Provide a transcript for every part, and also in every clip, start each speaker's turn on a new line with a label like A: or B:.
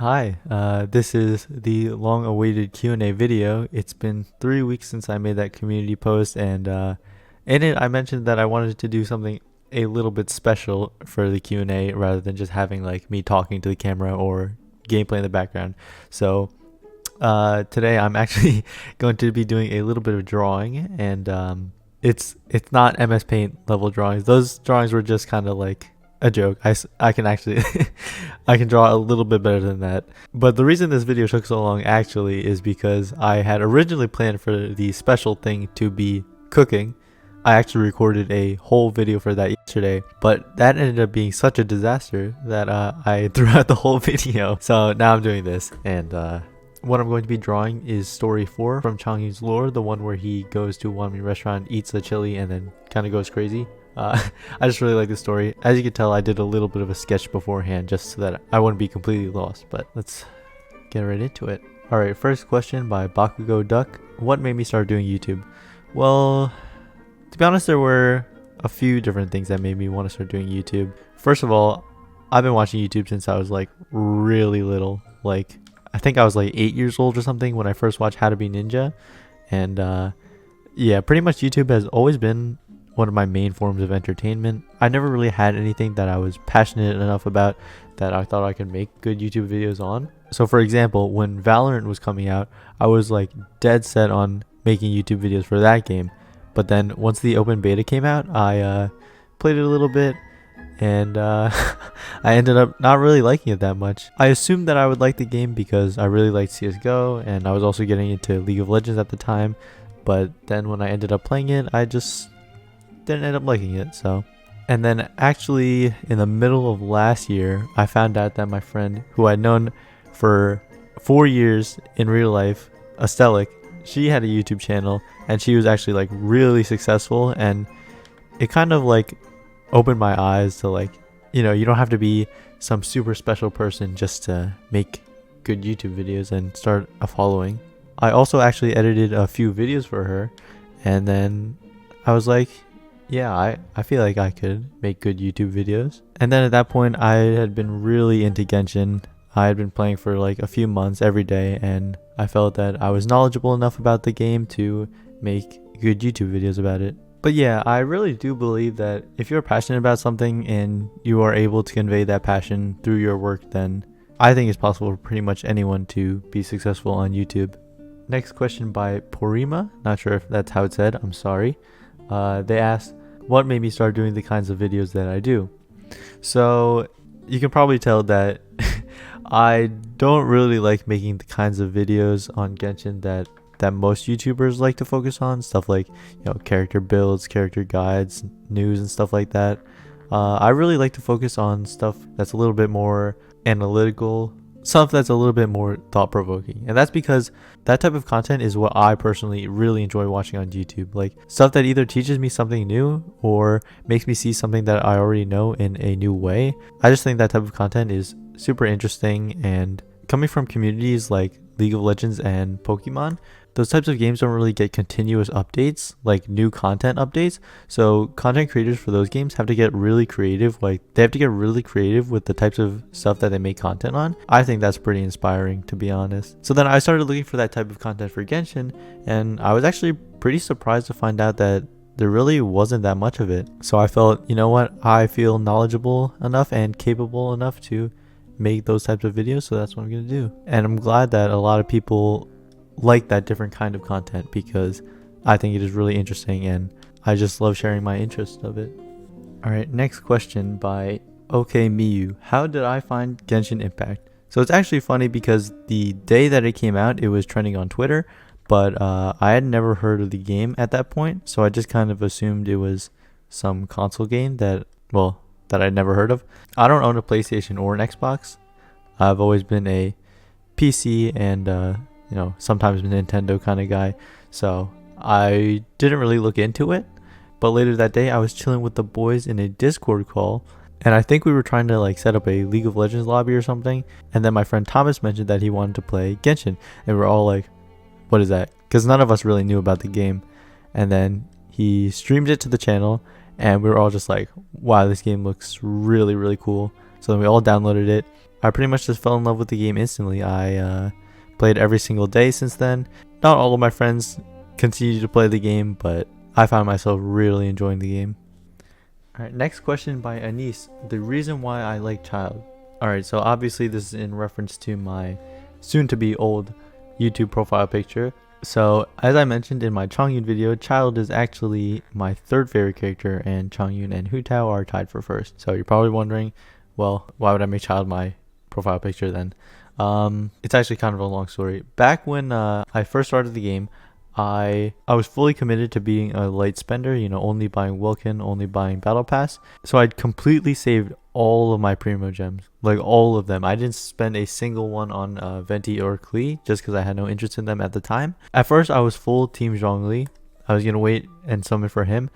A: Hi, this is the long-awaited Q&A video. It's been 3 weeks since I made that community post, and in it I mentioned that I wanted to do something a little bit special for the Q&A rather than just having like me talking to the camera or gameplay in the background. So today I'm actually going to be doing a little bit of drawing, and it's not MS Paint level drawings. Those drawings were just kind of like a joke. I can actually I can draw a little bit better than that. But the reason this video took so long actually is because I had originally planned for the special thing to be cooking. I actually recorded a whole video for that yesterday, but that ended up being such a disaster that I threw out the whole video. So now I'm doing this, and what I'm going to be drawing is story 4 from Changyu's lore, the one where he goes to a Wanmi restaurant, eats a chili, and then kind of goes crazy. I just really like the story. As you can tell, I did a little bit of a sketch beforehand just so that I wouldn't be completely lost, but let's get right into it. Alright, first question by Bakugo Duck. What made me start doing YouTube? Well, to be honest, there were a few different things that made me want to start doing YouTube. First of all, I've been watching YouTube since I was like really little. Like, I think I was like 8 years old or something when I first watched How to Be Ninja. And yeah, pretty much YouTube has always been one of my main forms of entertainment. I never really had anything that I was passionate enough about that I thought I could make good YouTube videos on. So for example, when Valorant was coming out, I was like dead set on making YouTube videos for that game. But then once the open beta came out, I played it a little bit, and I ended up not really liking it that much. I assumed that I would like the game because I really liked CSGO, and I was also getting into League of Legends at the time. But then when I ended up playing it, I just didn't end up liking it. And then actually in the middle of last year, I found out that my friend who I'd known for 4 years in real life, Astelik, she had a YouTube channel, and she was actually like really successful, and it kind of like opened my eyes to like, you don't have to be some super special person just to make good YouTube videos and start a following. I also actually edited a few videos for her, and then I was like, yeah, I feel like I could make good YouTube videos. And then at that point, I had been really into Genshin. I had been playing for like a few months every day, and I felt that I was knowledgeable enough about the game to make good YouTube videos about it. But yeah, I really do believe that if you're passionate about something and you are able to convey that passion through your work, then I think it's possible for pretty much anyone to be successful on YouTube. Next question by Porima. Not sure if that's how it's said. I'm sorry. They asked, what made me start doing the kinds of videos that I do? So you can probably tell that I don't really like making the kinds of videos on Genshin that most YouTubers like to focus on. Stuff like, character builds, character guides, news, and stuff like that. I really like to focus on stuff that's a little bit more analytical, stuff that's a little bit more thought-provoking, and that's because that type of content is what I personally really enjoy watching on YouTube. Like stuff that either teaches me something new or makes me see something that I already know in a new way. I just think that type of content is super interesting, and coming from communities like League of Legends and Pokemon, those types of games don't really get continuous updates, like new content updates. So content creators for those games have to get really creative. Like they have to get really creative with the types of stuff that they make content on. I think that's pretty inspiring, to be honest. So then I started looking for that type of content for Genshin, and I was actually pretty surprised to find out that there really wasn't that much of it. So I felt, you know what, I feel knowledgeable enough and capable enough to make those types of videos, so that's what I'm gonna do. And I'm glad that a lot of people like that different kind of content, because I think it is really interesting, and I just love sharing my interest of it. Alright, next question by OK Miyu. How did I find Genshin Impact? So it's actually funny because the day that it came out, it was trending on Twitter, but I had never heard of the game at that point, so I just kind of assumed it was some console game that I'd never heard of. I don't own a PlayStation or an Xbox. I've always been a PC and sometimes a Nintendo kind of guy, so I didn't really look into it. But later that day, I was chilling with the boys in a Discord call, and I think we were trying to like set up a League of Legends lobby or something, and then my friend Thomas mentioned that he wanted to play Genshin, and we're all like, what is that? Because none of us really knew about the game. And then he streamed it to the channel, and we were all just like, wow, this game looks really, really cool. So then we all downloaded it. I pretty much just fell in love with the game instantly. I played every single day since then. Not all of my friends continue to play the game, but I found myself really enjoying the game. Alright, next question by Anise. The reason why I like Childe. Alright, so obviously this is in reference to my soon-to-be old YouTube profile picture. So, as I mentioned in my Chongyun video, Childe is actually my third favorite character, and Chongyun and Hu Tao are tied for first. So you're probably wondering, well, why would I make Childe my profile picture then? It's actually kind of a long story. Back when I first started the game, I was fully committed to being a light spender, you know, only buying Wilkin, only buying Battle Pass. So I'd completely saved all of my Primo gems, like all of them. I didn't spend a single one on Venti or Klee just because I had no interest in them at the time. At first, I was full Team Zhongli. I was going to wait and summon for him.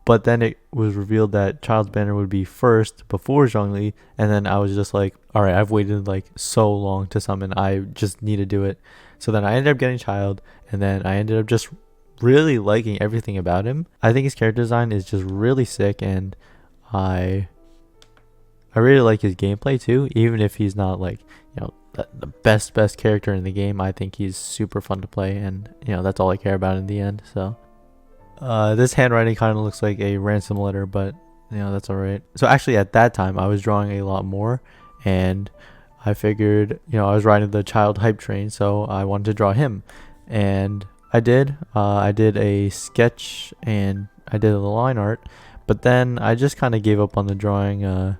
A: But then it was revealed that Childe's banner would be first before Zhongli, and then I was just like, alright, I've waited like so long to summon, I just need to do it. So then I ended up getting Childe, and then I ended up just really liking everything about him. I think his character design is just really sick, and I really like his gameplay too, even if he's not like, you know, the best character in the game. I think he's super fun to play, and you know, that's all I care about in the end. So this handwriting kind of looks like a ransom letter, but you know, that's alright. So actually at that time I was drawing a lot more, and I figured, you know, I was riding the Childe hype train, so I wanted to draw him, and I did. I did a sketch and I did the line art, but then I just kind of gave up on the drawing. I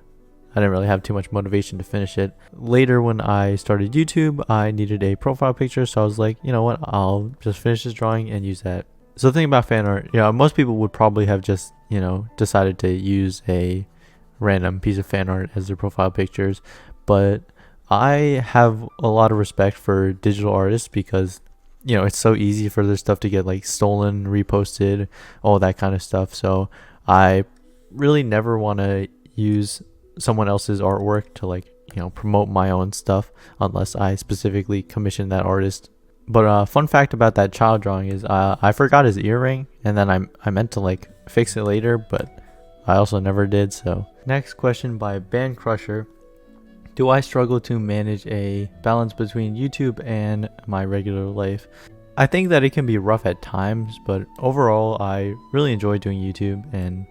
A: didn't really have too much motivation to finish it. Later when I started YouTube, I needed a profile picture, so I was like, you know what, I'll just finish this drawing and use that. So the thing about fan art, you know, most people would probably have just, you know, decided to use a random piece of fan art as their profile pictures, but I have a lot of respect for digital artists because, you know, it's so easy for their stuff to get like stolen, reposted, all that kind of stuff. So I really never want to use someone else's artwork to, like, you know, promote my own stuff unless I specifically commission that artist. But fun fact about that Childe drawing is I forgot his earring, and then I meant to like fix it later, but I also never did. So next question by Band Crusher. Do I struggle to manage a balance between YouTube and my regular life? I think that it can be rough at times, but overall I really enjoy doing YouTube. And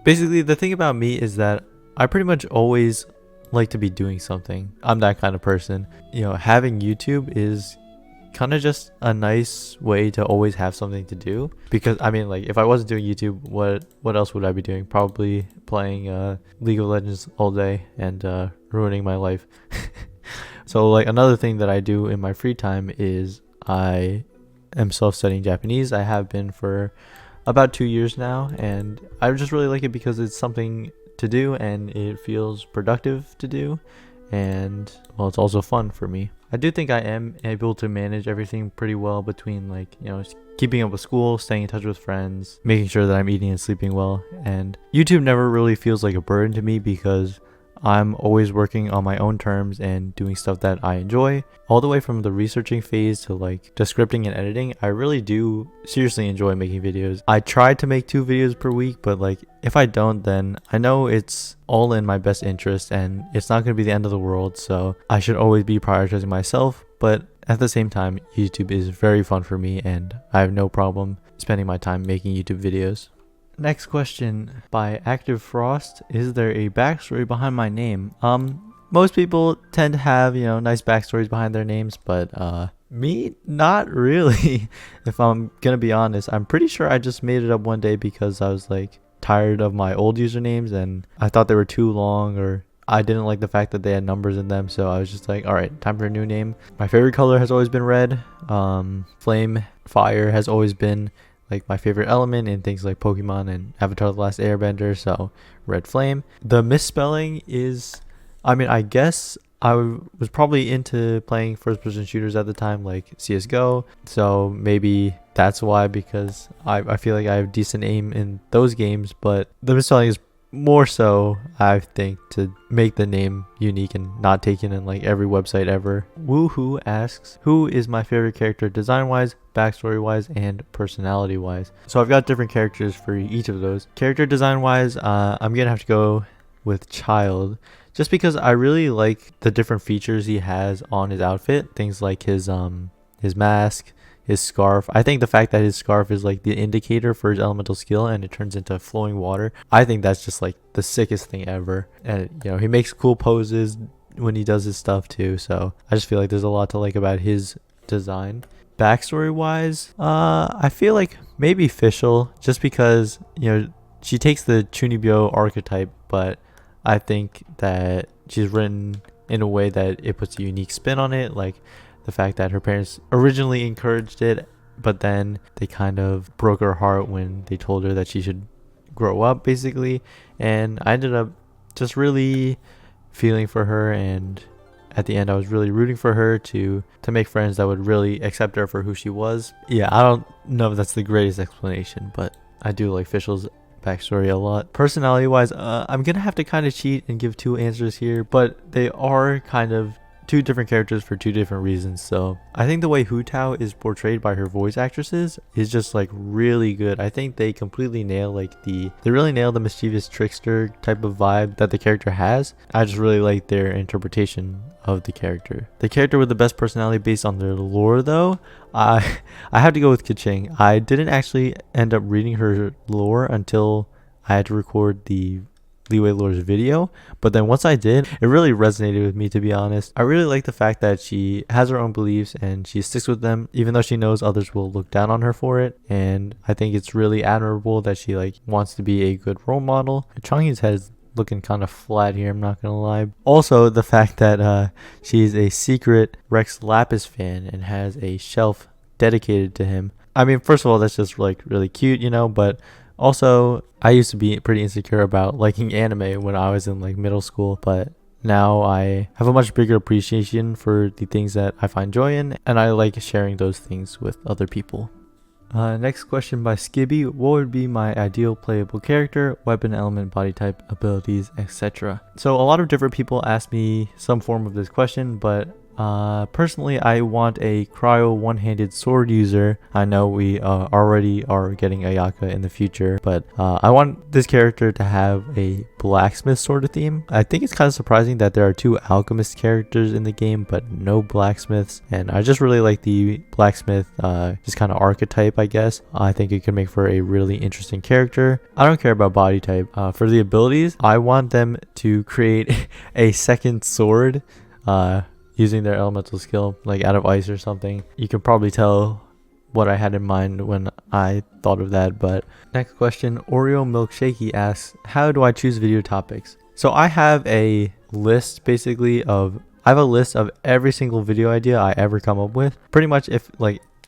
A: basically the thing about me is that I pretty much always like to be doing something. I'm that kind of person. You know, having YouTube is kind of just a nice way to always have something to do, because I mean, like, if I wasn't doing YouTube, what else would I be doing? Probably playing League of Legends all day and ruining my life. So like another thing that I do in my free time is I am self-studying Japanese. I have been for about 2 years now, and I just really like it because it's something to do and it feels productive to do, and well, it's also fun for me. I do think I am able to manage everything pretty well between, like, you know, keeping up with school, staying in touch with friends, making sure that I'm eating and sleeping well. And YouTube never really feels like a burden to me because I'm always working on my own terms and doing stuff that I enjoy. All the way from the researching phase to like the scripting and editing, I really do seriously enjoy making videos. I try to make 2 videos per week, but like if I don't, then I know it's all in my best interest and it's not going to be the end of the world, so I should always be prioritizing myself. But at the same time, YouTube is very fun for me and I have no problem spending my time making YouTube videos. Next question by Active Frost. Is there a backstory behind my name? Most people tend to have, you know, nice backstories behind their names, but me, not really. If I'm gonna be honest, I'm pretty sure I just made it up one day because I was like tired of my old usernames and I thought they were too long, or I didn't like the fact that they had numbers in them, so I was just like, alright, time for a new name. My favorite color has always been red. Flame, fire has always been like my favorite element in things like Pokemon and Avatar: The Last Airbender, so RedFlaim. The misspelling is, I mean, I guess I was probably into playing first-person shooters at the time, like CSGO, so maybe that's why, because I feel like I have decent aim in those games, but the misspelling is more so, I think, to make the name unique and not taken in like every website ever. Woohoo asks, who is my favorite character design-wise, backstory-wise, and personality-wise? So I've got different characters for each of those. Character design-wise, I'm gonna have to go with Childe, just because I really like the different features he has on his outfit. Things like his mask, his scarf. I think the fact that his scarf is like the indicator for his elemental skill and it turns into flowing water, I think that's just like the sickest thing ever. And he makes cool poses when he does his stuff too, so I just feel like there's a lot to like about his design. Backstory wise, I feel like maybe Fischl, just because she takes the Chunibyo archetype, but I think that she's written in a way that it puts a unique spin on it, like the fact that her parents originally encouraged it, but then they kind of broke her heart when they told her that she should grow up, basically. And I ended up just really feeling for her, and at the end I was really rooting for her to make friends that would really accept her for who she was. Yeah, I don't know if that's the greatest explanation, but I do like Fischl's backstory a lot. Personality wise, I'm gonna have to kind of cheat and give two answers here, but they are kind of two different characters for two different reasons. So I think the way Hu Tao is portrayed by her voice actresses is just like really good. I think they completely nail they really nail the mischievous trickster type of vibe that the character has. I just really like their interpretation of the character. The character with the best personality based on their lore though, I have to go with Keqing. I didn't actually end up reading her lore until I had to record the Leeway Lore's video, but then once I did, it really resonated with me, to be honest. I really like the fact that she has her own beliefs and she sticks with them even though she knows others will look down on her for it, and I think it's really admirable that she wants to be a good role model. Changyi's head is looking kind of flat here, I'm not gonna lie. Also, the fact that she's a secret Rex Lapis fan and has a shelf dedicated to him. I mean, first of all, that's just really cute, but also, I used to be pretty insecure about liking anime when I was in middle school, but now I have a much bigger appreciation for the things that I find joy in, and I like sharing those things with other people. Next question by Skibby. What would be my ideal playable character, weapon, element, body type, abilities, etc.? So a lot of different people ask me some form of this question, but personally I want a cryo one-handed sword user. I know we already are getting Ayaka in the future, but I want this character to have a blacksmith sort of theme. I think it's kind of surprising that there are two alchemist characters in the game but no blacksmiths, and I just really like the blacksmith just kind of archetype, I guess. I think it can make for a really interesting character. I don't care about body type. For the abilities, I want them to create a second sword using their elemental skill, out of ice or something. You can probably tell what I had in mind when I thought of that. But next question, Oreo Milkshakey asks, how do I choose video topics? So I have a list I have a list of every single video idea I ever come up with. Pretty much if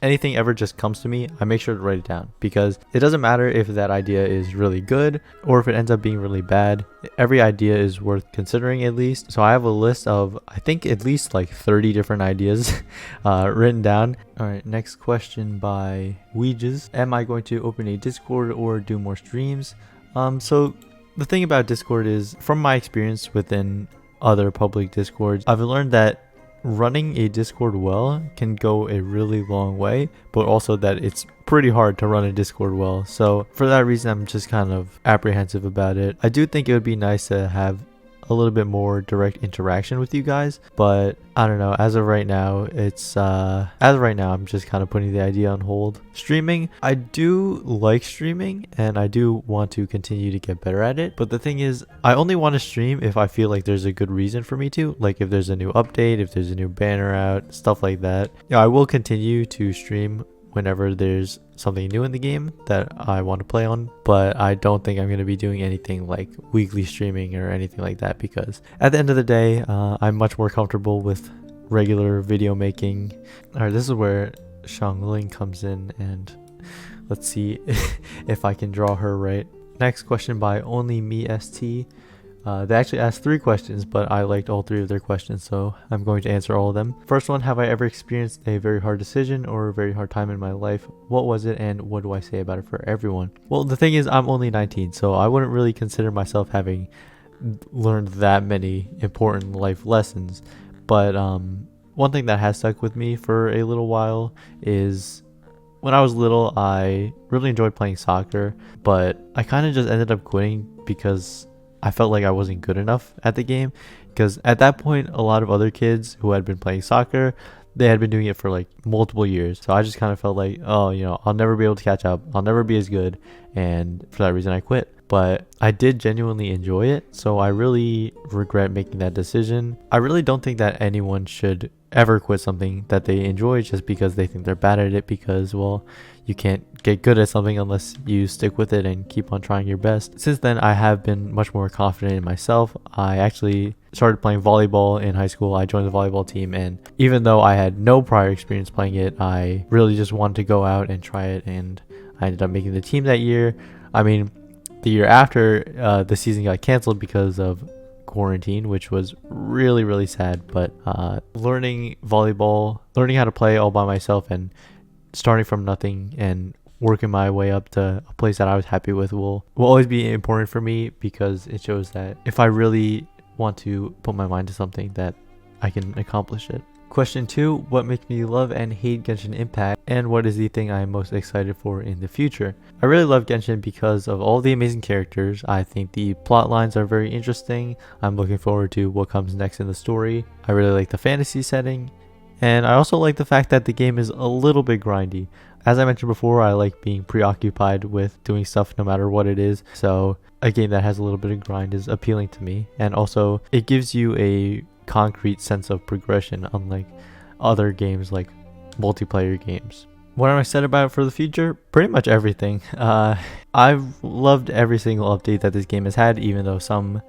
A: anything ever just comes to me, I make sure to write it down, because it doesn't matter if that idea is really good or if it ends up being really bad. Every idea is worth considering at least. So I have a list of, I think, at least 30 different ideas written down. All right, next question by Ouijas. Am I going to open a Discord or do more streams? So the thing about Discord is, from my experience within other public Discords, I've learned that running a Discord well can go a really long way, but also that it's pretty hard to run a Discord well. So for that reason, I'm just kind of apprehensive about it. I do think it would be nice to have a little bit more direct interaction with you guys, but I don't know, as of right now I'm just kind of putting the idea on hold. Streaming, I do like streaming and I do want to continue to get better at it, but the thing is, I only want to stream if I feel like there's a good reason for me to, if there's a new update, if there's a new banner out, stuff like that. I will continue to stream whenever there's something new in the game that I want to play on, but I don't think I'm going to be doing anything like weekly streaming or anything like that, because at the end of the day, I'm much more comfortable with regular video making. Alright, this is where Shangling comes in, and let's see if I can draw her right. Next question by Only Me ST. They actually asked 3 questions, but I liked all 3 of their questions, so I'm going to answer all of them. First one, have I ever experienced a very hard decision or a very hard time in my life? What was it, and what do I say about it for everyone? Well, the thing is, I'm only 19, so I wouldn't really consider myself having learned that many important life lessons. But one thing that has stuck with me for a little while is, when I was little, I really enjoyed playing soccer, but I kind of just ended up quitting because I felt like I wasn't good enough at the game, because at that point a lot of other kids who had been playing soccer, they had been doing it for like multiple years. So I just kind of felt like, oh, I'll never be able to catch up, I'll never be as good, and for that reason I quit. But I did genuinely enjoy it, so I really regret making that decision. I really don't think that anyone should ever quit something that they enjoy just because they think they're bad at it, because, well, you can't get good at something unless you stick with it and keep on trying your best. Since then, I have been much more confident in myself. I actually started playing volleyball in high school. I joined the volleyball team, and even though I had no prior experience playing it, I really just wanted to go out and try it, and I ended up making the team that year. I mean, the year after, the season got canceled because of quarantine, which was really, really sad. But learning volleyball, learning how to play all by myself, and starting from nothing and working my way up to a place that I was happy with will always be important for me, because it shows that if I really want to put my mind to something, that I can accomplish it. Question 2, what makes me love and hate Genshin Impact, and what is the thing I am most excited for in the future? I really love Genshin because of all the amazing characters. I think the plot lines are very interesting. I'm looking forward to what comes next in the story. I really like the fantasy setting, and I also like the fact that the game is a little bit grindy. As I mentioned before, I like being preoccupied with doing stuff no matter what it is, so a game that has a little bit of grind is appealing to me. And also, it gives you a concrete sense of progression, unlike other games like multiplayer games. What am I excited about for the future? Pretty much everything. I've loved every single update that this game has had, even though some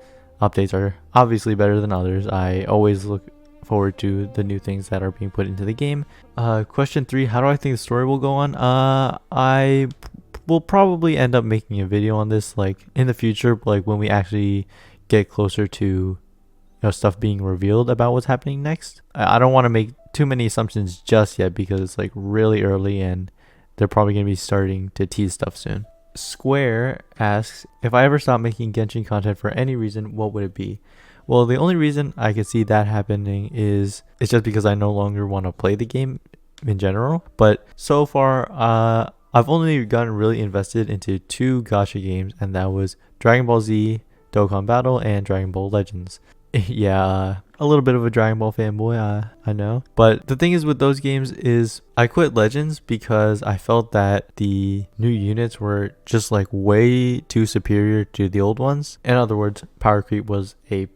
A: updates are obviously better than others. I always look forward to the new things that are being put into the game. Question 3, how do I think the story will go on? I will probably end up making a video on this like in the future, like when we actually get closer to stuff being revealed about what's happening next. I don't want to make too many assumptions just yet, because it's like really early and they're probably going to be starting to tease stuff soon. Square asks, if I ever stop making Genshin content for any reason, what would it be? Well, the only reason I could see that happening is it's just because I no longer want to play the game in general. But so far, I've only gotten really invested into 2 gacha games, and that was Dragon Ball Z Dokkan Battle and Dragon Ball Legends. Yeah, a little bit of a Dragon Ball fanboy, I know. But the thing is with those games is I quit Legends because I felt that the new units were just like way too superior to the old ones. In other words, power creep was a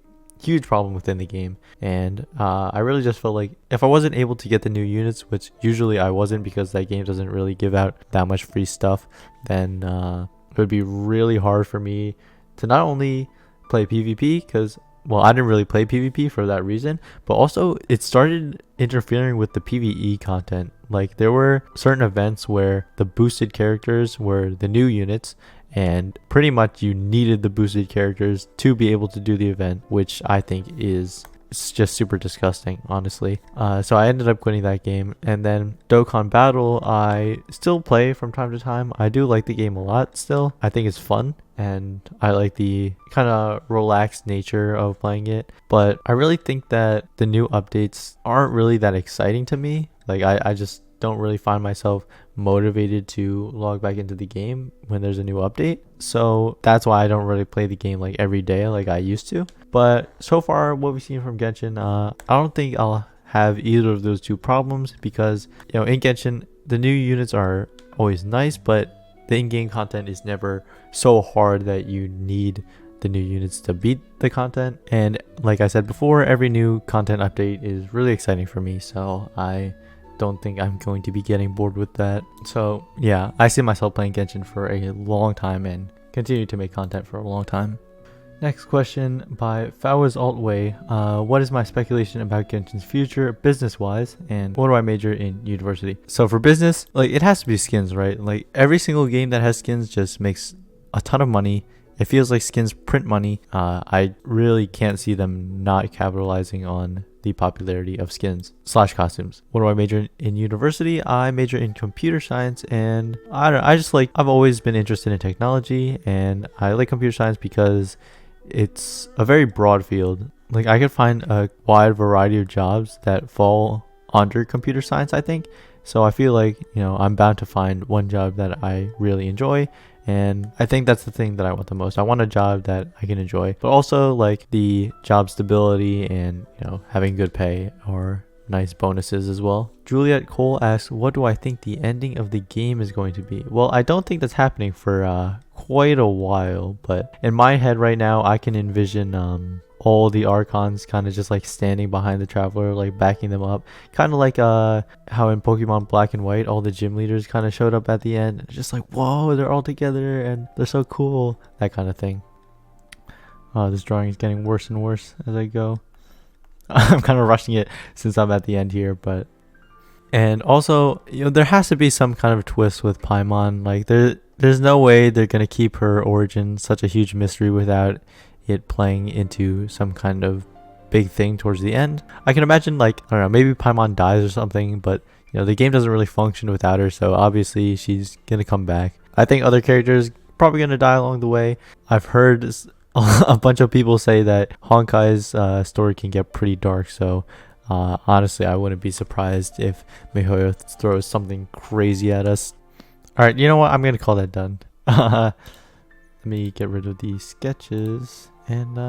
A: huge problem within the game, and I really just felt like if I wasn't able to get the new units, which usually I wasn't because that game doesn't really give out that much free stuff, then it would be really hard for me to not only play PvP, because well, I didn't really play PvP for that reason, but also it started interfering with the PvE content. Like there were certain events where the boosted characters were the new units, and pretty much you needed the boosted characters to be able to do the event, which I think is just super disgusting, honestly. So I ended up quitting that game. And then Dokkan Battle, I still play from time to time. I do like the game a lot still. I think it's fun, and I like the kind of relaxed nature of playing it. But I really think that the new updates aren't really that exciting to me. Like I just don't really find myself motivated to log back into the game when there's a new update. So that's why I don't really play the game like every day like I used to. But so far what we've seen from Genshin, I don't think I'll have either of those 2 problems, because in Genshin the new units are always nice, but the in-game content is never so hard that you need the new units to beat the content. And like I said before, every new content update is really exciting for me, so I don't think I'm going to be getting bored with that. So yeah, I see myself playing Genshin for a long time and continue to make content for a long time. Next question by Fawaz Altway. What is my speculation about Genshin's future business-wise, and what do I major in university? So for business, like it has to be skins, right? Like every single game that has skins just makes a ton of money. It feels like skins print money. I really can't see them not capitalizing on the popularity of skins / costumes. What do I major in university? I major in computer science, and I don't know, I've always been interested in technology, and I like computer science because it's a very broad field. Like I could find a wide variety of jobs that fall under computer science, I think. So I feel like, I'm bound to find one job that I really enjoy, And I think that's the thing that I want the most. I want a job that I can enjoy, but also like the job stability and, having good pay or nice bonuses as well. Juliet Cole asks, what do I think the ending of the game is going to be? Well, I don't think that's happening for quite a while, but in my head right now, I can envision all the Archons kind of just like standing behind the Traveler, like backing them up. Kind of like how in Pokemon Black and White, all the gym leaders kind of showed up at the end. Just like, whoa, they're all together and they're so cool. That kind of thing. This drawing is getting worse and worse as I go. I'm kind of rushing it since I'm at the end here, but... And also, there has to be some kind of twist with Paimon. Like, there's no way they're going to keep her origin such a huge mystery without it playing into some kind of big thing towards the end. I can imagine, like, I don't know, maybe Paimon dies or something, but, the game doesn't really function without her, so obviously she's going to come back. I think other characters probably going to die along the way. I've heard a bunch of people say that Honkai's story can get pretty dark, so honestly, I wouldn't be surprised if MiHoYo throws something crazy at us. Alright, you know what? I'm going to call that done. Let me get rid of these sketches. And,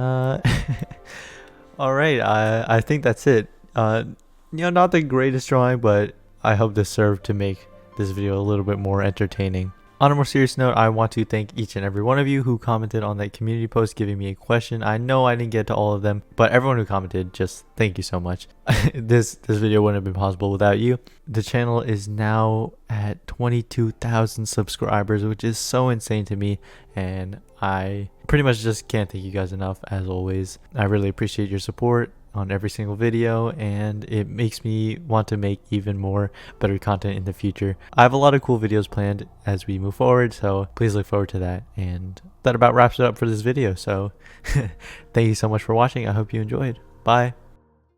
A: alright, I think that's it. Not the greatest drawing, but I hope this served to make this video a little bit more entertaining. On a more serious note, I want to thank each and every one of you who commented on that community post giving me a question. I know I didn't get to all of them, but everyone who commented, just thank you so much. This video wouldn't have been possible without you. The channel is now at 22,000 subscribers, which is so insane to me, and I pretty much just can't thank you guys enough, as always. I really appreciate your support on every single video, and it makes me want to make even more better content in the future. I have a lot of cool videos planned as we move forward, so please look forward to that. And that about wraps it up for this video, so thank you so much for watching. I hope you enjoyed. Bye.